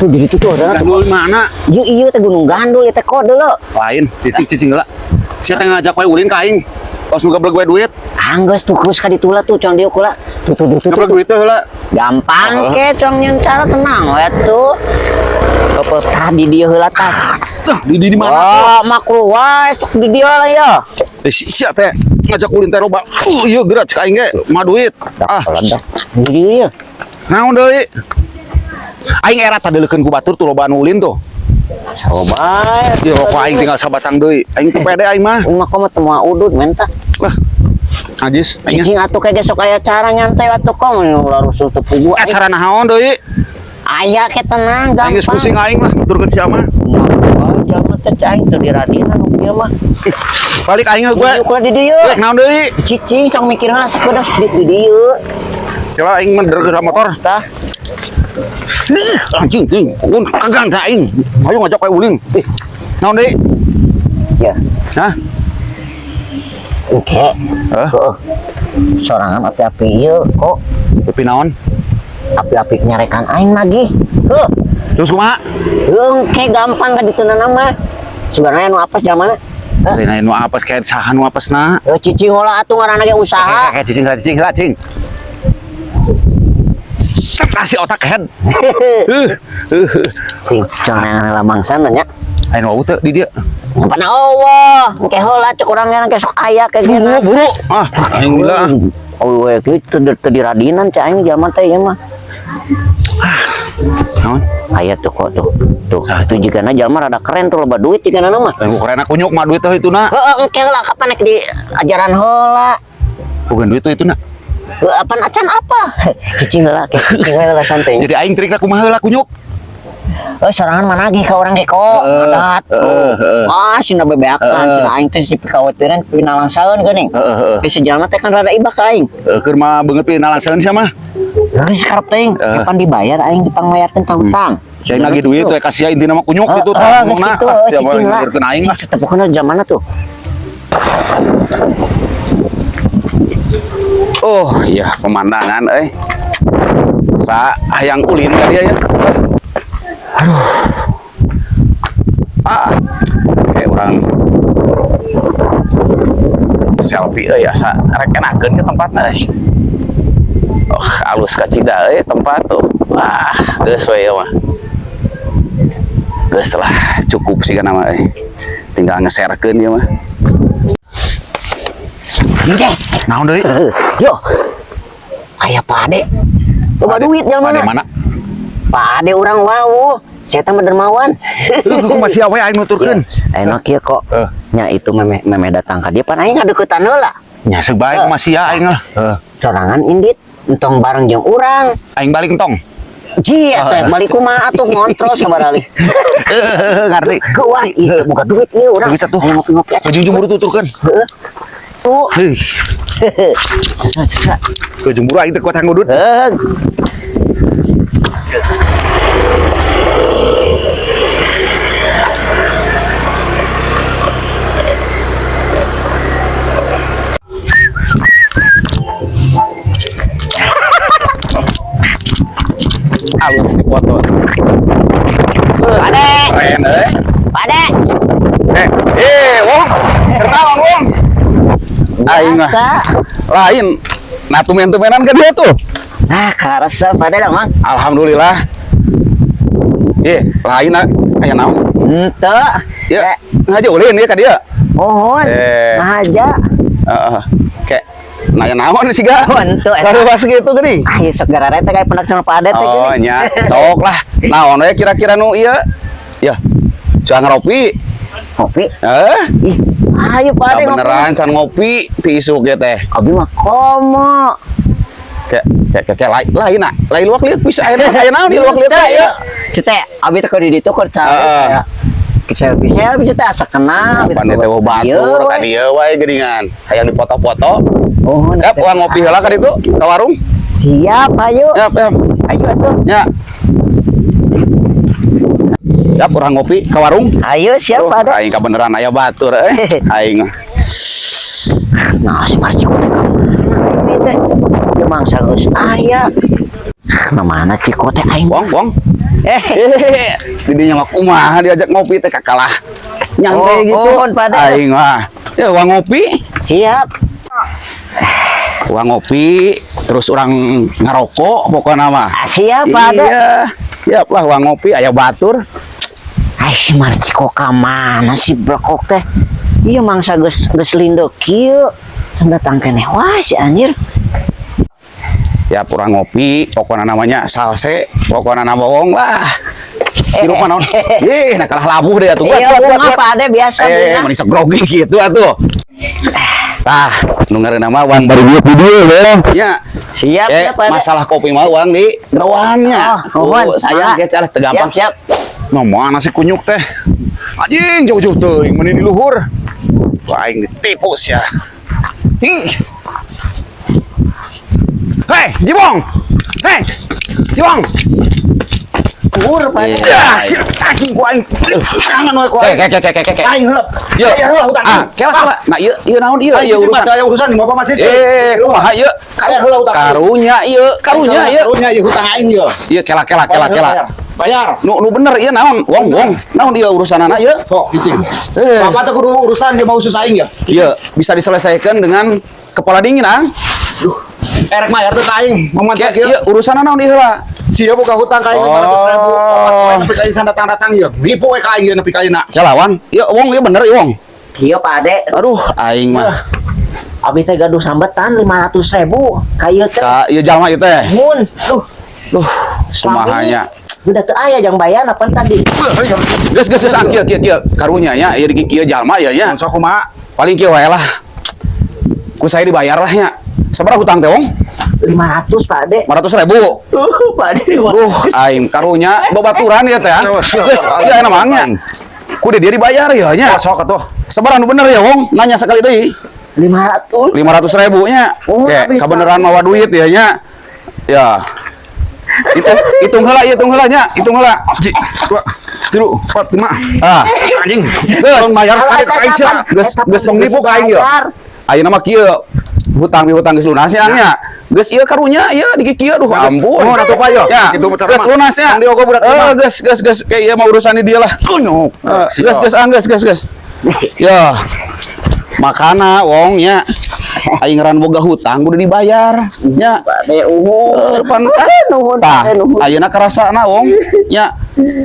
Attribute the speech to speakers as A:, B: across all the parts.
A: Tuh di situ tuh ada.
B: Gandul mana?
A: Iya teh Gunung Gandul teh kode lo.
B: Lain, cicing heula. Sia teh ngajak we ulin ka aing. Pas nu gablek we duit.
A: Anggeus tuh kus ka ditula tuh cong dieu kula. Tuh.
B: Gablek duit teh heula.
A: Gampang ke cong nyen cara tenang we tuh. Apa tadi dia heula tah.
B: Di mana?
A: Oh, makruh wae sok di dia lah ya.
B: Sia teh ngajak ulin teh loba. Ieu gerak cek aing ge mah duit.
A: Ledak. Di dia.
B: Naon deui? Aing era tadeulekeun ku batur tuh lobaan ulin tuh.
A: Coba.
B: Ieu rokok aing tinggal sabatang deui. Aing teu pede aing mah.
A: Mah komo teu moal udud menta.
B: Lah. Najis aing.
A: Cicing atuh kayak gesok aya cara nyantai atuh komo ulah rusuh teu pugu.
B: Cara naon deui?
A: Aya ke tenang gampang.
B: Aing geus pusing aing mah nuturkeun sia mah.
A: Jalma teh aing teu diradinan nu kieu mah.
B: Balik aing gue.
A: Ukur di dieu.
B: Naon deui?
A: Cicing sok mikir heula sakedah sedikit di dieu.
B: Coba aing mender ke motor.
A: Tah.
B: Anjing ting, ulun kagang teh aing. Ayo ngajak we ulin. Naon deui?
A: Ya.
B: Hah?
A: Oke. Heeh. Sorangan api-api ieu kok
B: Tapi naon?
A: api-api nyarekan aing lagi. Heuh.
B: Terus kumaha?
A: Engke gampang ka dituna nama. Sebenarnya nu apes jamana?
B: Rina nu apes kayak saha nu apesna?
A: Cicing heula atuh ngaranna ge usaha.
B: Kayak cicing heula cing. Kasih otak head.
A: Cing, cenah lamangsan nya.
B: Ayo wau teh di dieu.
A: Pana Allah, engke heula cek urang ge sok aya ke gena.
B: Buru. Ah, aing bilang.
A: Oh, we kitu teu diradinan cai aing jaman teh ieu mah.
B: Naon?
A: Aya tuh kok tuh. Itu jigana jalma rada keren tuh loba duit jigana mah.
B: Aing keren kunyuk mah duit teh ituna.
A: Heeh, engke heula kapan nek di ajaran heula.
B: Bukan duit teh ituna.
A: Apaan acan apa? Cicing heula ke cicing heula santai.
B: Jadi aing trikna kumaha heula kunyuk.
A: Sorangan mana lagi ka urang ge kok. Adat. Sina bebeakan, sina aing teh si khawatiran pinalangsaeun geuning. Geus sejalma teh kan rada ibah ka aing.
B: Keur mah beungeut pinalangsaeun sia mah.
A: Geus karep teuing, kapan dibayar aing dipangmayarkeun ka hutang.
B: Saya lagi duit teh kasih intina mah kunyuk gitu
A: tah. Geus kitu cicing lah.
B: Ngirkeun aing mah.
A: Tepukeun zamanna tuh.
B: Oh iya pemandangan sa hayang ulin ka dia ya. Aduh. Kayak orang selfie ya sa rek enakeun ke tempatna Oh, alus ka Cida tempat tuh. Wah, geus we mah. Geus lah cukup sih kana mah tinggal nge-sharekeun ieu mah.
A: Yes.
B: Naon deui?
A: Yo. Aya Pak Ade. Loba duit jalma
B: Ade mana?
A: Pak Ade urang wau. Saya teh dermawan.
B: Lu masih awe aing nuturkeun.
A: Enak kieu kok. Nya itu meme datang ka dieu pan aing ngadeuketan heula.
B: Nya sebaik masih aing lah.
A: Sorangan indit entong bareng jeung urang.
B: Aing balik entong.
A: Cia teh balik kumaha atuh ngontrol sabaraha.
B: Ngarti.
A: Keuang ieu buka duit ieu urang.
B: Bisa tuh.
A: Aya ngopi-ngopi aja.
B: Ujung jumur tuturkeun.
A: Heeh. Tuh.
B: Heuh.
A: Cek.
B: Ujung buru aing teh kuat ngudut. Alus di foto.
A: Pade.
B: Keren
A: Pade.
B: Wong. Kenalan Wong. Aing mah lain. Nah tumen-tumenan ke dia tuh.
A: Nah, karasa Pade dah, Mang.
B: Alhamdulillah. Lain aya naon?
A: Henteu.
B: Ya, ngaji ulin ya ka dia.
A: Mohon. Nah aja.
B: Kayak nanya naon sih ga?
A: Henteu eta.
B: Baru pas gitu geuning.
A: Ieu sok garare teh kayak pendak Pade teh
B: Oh nya, sok lah. Naon we kira-kira nu ieu? Ya. Jangan ngopi.
A: Ngopi.
B: Ih,
A: ayo Pade ngopi.
B: beneran can ngopi ti isuk ge teh.
A: Abi mah komo.
B: Kayak lain luak liuk bisa aya naon di luak liuk ya.
A: Cete, abi teh di ditu keur cara. Saya bisa asa kenal.
B: Pandai teh batur ka dieu wae geuningan. Hayang dipoto-foto.
A: Oh,
B: Yap, uang ngopi heula ka ditu ka warung.
A: Siap, ayo.
B: Yap.
A: Ayo atuh.
B: Ya. Yap, urang ngopi ka warung.
A: Ayo siap ada.
B: Aing ka beneran aya batur aing.
A: Nah, si Marci kok teh ini teh. Dia mangsa geus aya. Nah mana Ciko teh aing.
B: Wong. Didinya mah kumaha diajak ngopi teh kakalah. Nyantai gitu.
A: Pade.
B: Aing mah. Ya uang ngopi.
A: Siap.
B: Uang ngopi, terus orang ngerokok pokoknya mah.
A: Siap, Pade.
B: Iya. Siap lah uang ngopi aya batur.
A: Ai si Marciko ka mana si Blokok teh? Iya mangsa geus lindo kieu. Datang keneh wah si anjir.
B: Ya kurang ngopi, pokoknya namanya salse, pokoknya nama wong lah. Di rumah naon? Nah kalah labuh deh atuh.
A: Iya, apa ada biasa
B: manis grogi gitu atuh. Tah, nu ngaranna mah uang bari video ya. Ya.
A: Siap, Pak.
B: Masalah kopi mah uang di gerowannya. Sayang ge cara teu gampang.
A: Siap.
C: Nah, mana sih kunyuk teh? Anjing jauh-jauh teuing meni di luhur. Aing ditipu sia. Hei, Jibong. Hei. Jibong.
A: Luhur, Pak.
C: Anjing ku aing. Jangan we ku aing. Aing heuleup.
B: Yo.
C: Hutang.
B: Kela. Nah, ieu naon ieu
C: urusan.
B: urusan.
C: Aya urusan di Bapak Masjid.
B: Kumaha ieu? Karunya ieu.
C: Karunya ieu hutang aing ieu.
B: Ieu kela.
C: Bayar.
B: Nu bener ieu naon? Wong. Naon ieu urusanana ieu?
C: Sok gitu. Bapak teh kudu urusan dia mau usus aing ya.
B: Ieu bisa diselesaikan dengan kepala dingin, ah.
C: Erek mayar teh aing. Memantak ieu.
B: Ieu urusanana naon ieu heula?
C: Sia boga hutang ka aing 500.000. Nepi ka aing datang ieu. Nipu we ka aing ieu nepi ka aing.
B: Kelawan. Ieu wong ieu bener ieu wong.
A: Iya, Pade.
B: Aduh, aing mah.
A: Abi teh gaduh sambetan 500.000 ka ieu teh.
B: Ka ieu jalma ieu teh.
A: Mun.
B: Duh, kumahanya.
A: Udah teu aya jang bayar apa tadi?
B: Geus kieu karunya nya ieu di kieu jalma ya nya.
C: Sok kumaha?
B: Paling kieu wae lah. Ku saya dibayar lah nya. Sabaraha hutang teh wong?
A: 500, Pade.
B: 500.000.
A: Pade.
B: Aing karunya babaturan ya teh. Geus ieu aya namanya. Ku dia dibayar ya nya.
C: Sok atuh.
B: Sabaraha nu bener ya wong? Nanya sekali deui.
A: 500.
B: 500.000 nya. Oke, kabeneran mawa duit ya nya. Ya. Hitung heula nya, hitung heula.
C: 1 2 3 4 5.
B: Ah,
C: Anjing.
B: geus
C: Bayar ka aing sia.
B: geus
C: nipu ka aing ieu.
B: Ayeuna mah kieu hutang geus lunas ya nya. Geus ieu karunya ieu di kieu aduh ampun.
C: Oh, atuh pa yo.
B: Ya, geus lunas ya.
C: Di ogo budak mah.
B: Geus kayak ieu mah urusan di dia lah.
C: Kunyuk.
B: Geus. Ya. Makana wong nya aing ran boga hutang kudu dibayar nya.
A: Pade
B: Pan
A: nuhun.
B: ayeuna karasana wong nya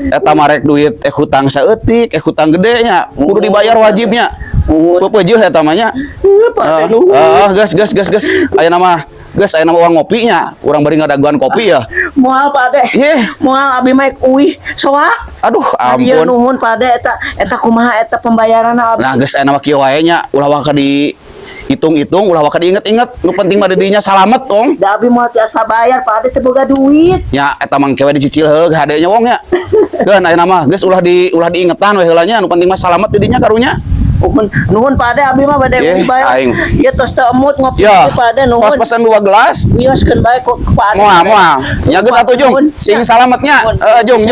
B: eta marek duit hutang saeutik hutang gede nya kudu dibayar wajibnya. Peupeujeuh eta mah nya. Gas. Ayeuna mah uang ngopinya, urang bari ngadaguan kopi ya.
A: Moal, Pade. Moal abi mah uih soak.
B: Aduh,
A: Ieu
B: ampun.
A: nuhun, Pade, eta kumaha eta pembayaranna abi.
B: Nah, geus ayeuna mah kieu wae nya, ulah waka di hitung-hitung, ulah waka diinget-inget. Nu penting mah didinya salamet, Wong.
A: Da abi moal tiasa bayar, Pade teu boga duit.
B: Nya eta mah kewe dicicil heug hadenya wong nya. Geun ayeuna mah geus ulah diingetan we heula nya, nu penting mah salamet didinya karunya.
A: Nuhun Pade abi mah bade bayar.
B: aing.
A: Ieu tos teu emut ngopi
B: Ya,
A: Pade nuhun.
B: tos pesan 2 gelas.
A: Wioskeun bae ku Pade.
B: Moal. Nya geus atuh Jung, sing salametnya. Jung.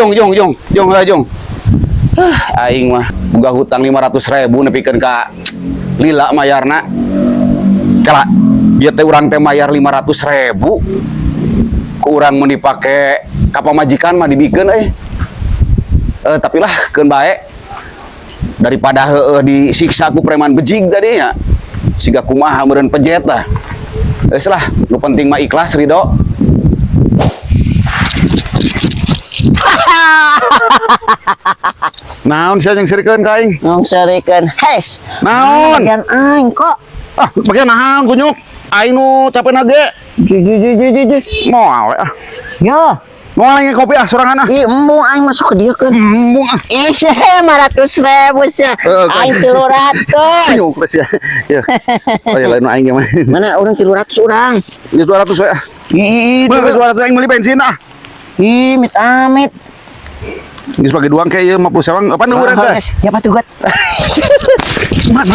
B: Aing mah boga hutang 500.000 nepikeun ka lila mayarna. Kala ieu teh urang teh mayar 500.000. Ku urang mun dipake ka pamajikan mah dibikeun tapi lah keun bae. Daripada disiksa ku preman bejig tadi ya. Siga kumaha meureun pejet tah. Geus lah, nu penting mah ikhlas ridho.
C: Naon sia jeung sirikeun ka aing?
A: Ngong sarikeun. Hes.
C: Naon?
A: Bagian aing kok.
C: Ah, bagian naon kunyuk? Aing nu capena ge. Moal we ah.
A: Yo.
C: Moal aing kopi ah sorangan ah.
A: Ih, emu aing masuk ke dia kan.
C: Embung ah.
A: Ih, 500.000 sia. Aing 300.
C: Kunyuk sia. Ya. Oh ya lain aing mah.
A: Mana orang 300 orang.
C: Ini 200 we ah.
A: Ih,
C: Beus 200 aing meuli bensin ah.
A: ih, amit.
C: Geus bagi duang kayak ieu 50 sewang apa nu urang teh?
A: Siapa tuh, Got?
C: Man.